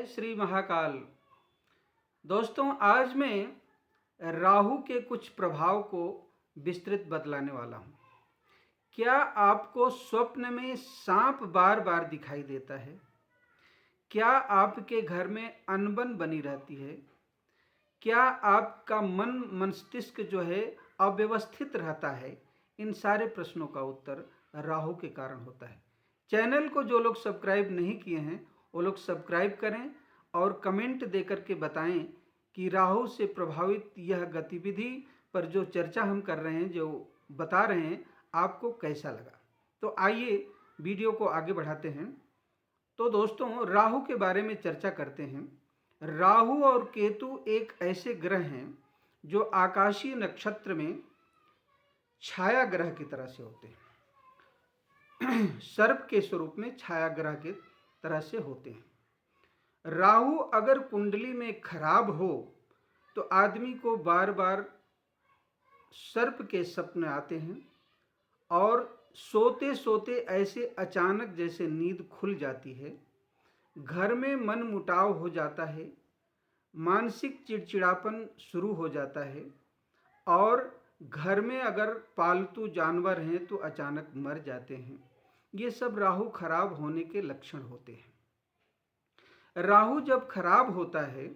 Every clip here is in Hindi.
श्री महाकाल। दोस्तों, आज मैं राहु के कुछ प्रभाव को विस्तृत बतलाने वाला हूँ। क्या आपको स्वप्न में सांप बार बार दिखाई देता है? क्या आपके घर में अनबन बनी रहती है? क्या आपका मन मस्तिष्क जो है अव्यवस्थित रहता है? इन सारे प्रश्नों का उत्तर राहु के कारण होता है। चैनल को जो लोग सब्सक्राइब नहीं किए हैं वो लोग सब्सक्राइब करें और कमेंट देकर के बताएं कि राहु से प्रभावित यह गतिविधि पर जो चर्चा हम कर रहे हैं, जो बता रहे हैं, आपको कैसा लगा। तो आइए वीडियो को आगे बढ़ाते हैं। तो दोस्तों, राहु के बारे में चर्चा करते हैं। राहु और केतु एक ऐसे ग्रह हैं जो आकाशीय नक्षत्र में छाया ग्रह की तरह से होते हैं। सर्प के स्वरूप में छाया ग्रह के तरह से होते हैं। राहु अगर कुंडली में खराब हो तो आदमी को बार बार सर्प के सपने आते हैं और सोते सोते ऐसे अचानक जैसे नींद खुल जाती है। घर में मन मुटाव हो जाता है, मानसिक चिड़चिड़ापन शुरू हो जाता है और घर में अगर पालतू जानवर हैं तो अचानक मर जाते हैं। ये सब राहु खराब होने के लक्षण होते हैं। राहु जब खराब होता है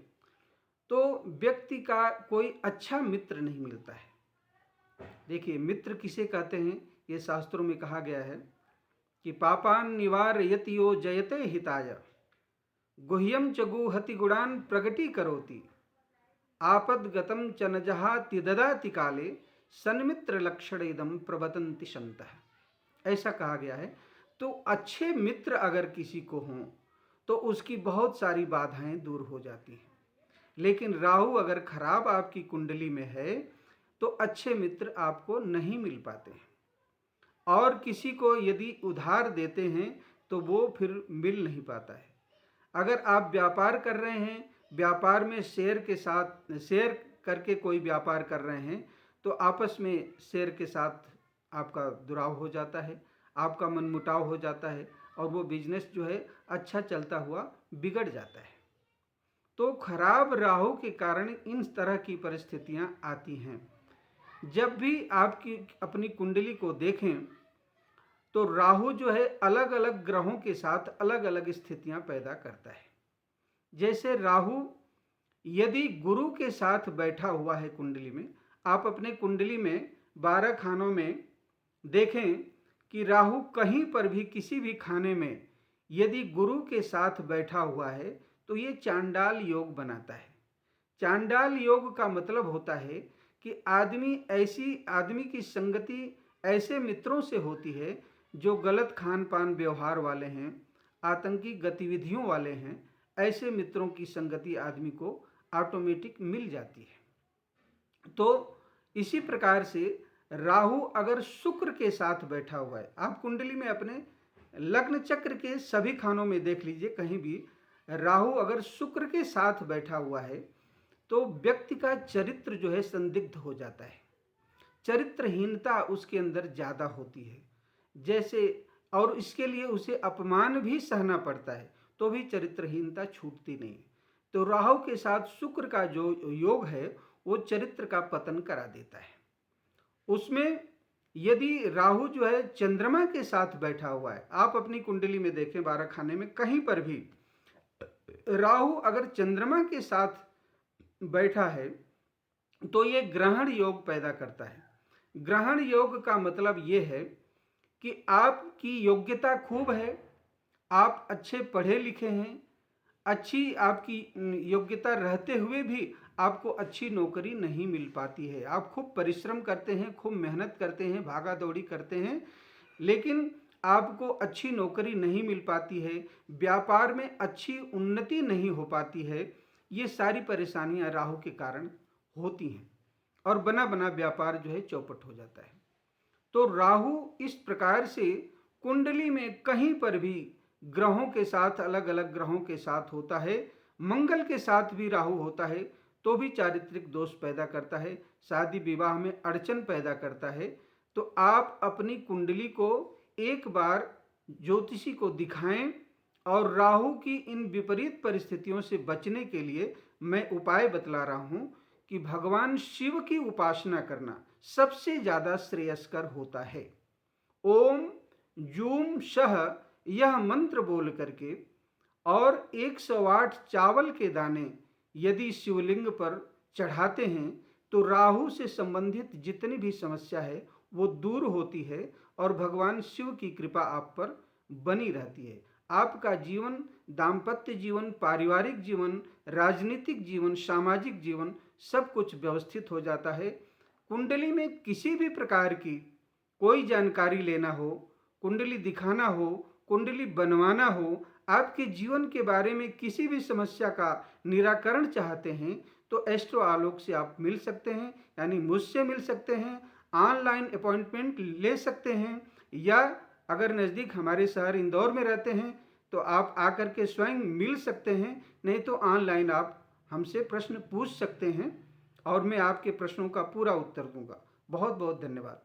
तो व्यक्ति का कोई अच्छा मित्र नहीं मिलता है। देखिए, मित्र किसे कहते हैं, ये शास्त्रों में कहा गया है कि पापान निवारयति यो जयते हिताय, गुह्यम च गुहति गुणान प्रगति करोति, आपदगतम च न जहाति ददाति काले, सन्मित्र लक्षण इदम प्रवतन्ति संतः। ऐसा कहा गया है। तो अच्छे मित्र अगर किसी को हों तो उसकी बहुत सारी बाधाएं दूर हो जाती हैं। लेकिन राहु अगर खराब आपकी कुंडली में है तो अच्छे मित्र आपको नहीं मिल पाते हैं और किसी को यदि उधार देते हैं तो वो फिर मिल नहीं पाता है। अगर आप व्यापार कर रहे हैं, व्यापार में शेयर करके कोई व्यापार कर रहे हैं तो आपस में शेयर के साथ आपका दुराव हो जाता है, आपका मनमुटाव हो जाता है और वो बिजनेस जो है अच्छा चलता हुआ बिगड़ जाता है। तो खराब राहु के कारण इन तरह की परिस्थितियां आती हैं। जब भी आपकी अपनी कुंडली को देखें तो राहु जो है अलग अलग ग्रहों के साथ अलग अलग स्थितियां पैदा करता है। जैसे राहु यदि गुरु के साथ बैठा हुआ है कुंडली में, आप अपने कुंडली में 12 खानों में देखें कि राहु कहीं पर भी किसी भी खाने में यदि गुरु के साथ बैठा हुआ है तो ये चांडाल योग बनाता है। चांडाल योग का मतलब होता है कि आदमी की संगति ऐसे मित्रों से होती है जो गलत खान पान व्यवहार वाले हैं, आतंकी गतिविधियों वाले हैं। ऐसे मित्रों की संगति आदमी को ऑटोमेटिक मिल जाती है। तो इसी प्रकार से राहु अगर शुक्र के साथ बैठा हुआ है, आप कुंडली में अपने लग्न चक्र के सभी खानों में देख लीजिए, कहीं भी राहु अगर शुक्र के साथ बैठा हुआ है तो व्यक्ति का चरित्र जो है संदिग्ध हो जाता है। चरित्रहीनता उसके अंदर ज़्यादा होती है जैसे, और इसके लिए उसे अपमान भी सहना पड़ता है तो भी चरित्रहीनता छूटती नहीं। तो राहु के साथ शुक्र का जो योग है वो चरित्र का पतन करा देता है। उसमें यदि राहु जो है चंद्रमा के साथ बैठा हुआ है, आप अपनी कुंडली में देखें 12 खाने में कहीं पर भी राहु अगर चंद्रमा के साथ बैठा है तो ये ग्रहण योग पैदा करता है। ग्रहण योग का मतलब ये है कि आपकी योग्यता खूब है, आप अच्छे पढ़े लिखे हैं, अच्छी आपकी योग्यता रहते हुए भी आपको अच्छी नौकरी नहीं मिल पाती है। आप खूब परिश्रम करते हैं, खूब मेहनत करते हैं, भागा दौड़ी करते हैं, लेकिन आपको अच्छी नौकरी नहीं मिल पाती है, व्यापार में अच्छी उन्नति नहीं हो पाती है। ये सारी परेशानियां राहु के कारण होती हैं और बना बना व्यापार जो है चौपट हो जाता है। तो राहु इस प्रकार से कुंडली में कहीं पर भी ग्रहों के साथ, अलग अलग ग्रहों के साथ होता है, मंगल के साथ भी राहु होता है तो भी चारित्रिक दोष पैदा करता है, शादी विवाह में अड़चन पैदा करता है। तो आप अपनी कुंडली को एक बार ज्योतिषी को दिखाएं और राहु की इन विपरीत परिस्थितियों से बचने के लिए मैं उपाय बतला रहा हूं कि भगवान शिव की उपासना करना सबसे ज़्यादा श्रेयस्कर होता है। ओम जूम शह यह मंत्र बोल करके और 108 चावल के दाने यदि शिवलिंग पर चढ़ाते हैं तो राहु से संबंधित जितनी भी समस्या है वो दूर होती है और भगवान शिव की कृपा आप पर बनी रहती है। आपका जीवन, दाम्पत्य जीवन, पारिवारिक जीवन, राजनीतिक जीवन, सामाजिक जीवन सब कुछ व्यवस्थित हो जाता है। कुंडली में किसी भी प्रकार की कोई जानकारी लेना हो, कुंडली दिखाना हो, कुंडली बनवाना हो, आपके जीवन के बारे में किसी भी समस्या का निराकरण चाहते हैं तो एस्ट्रो आलोक से आप मिल सकते हैं, यानी मुझसे मिल सकते हैं, ऑनलाइन अपॉइंटमेंट ले सकते हैं, या अगर नज़दीक हमारे शहर इंदौर में रहते हैं तो आप आकर के स्वयं मिल सकते हैं, नहीं तो ऑनलाइन आप हमसे प्रश्न पूछ सकते हैं और मैं आपके प्रश्नों का पूरा उत्तर दूंगा। बहुत बहुत धन्यवाद।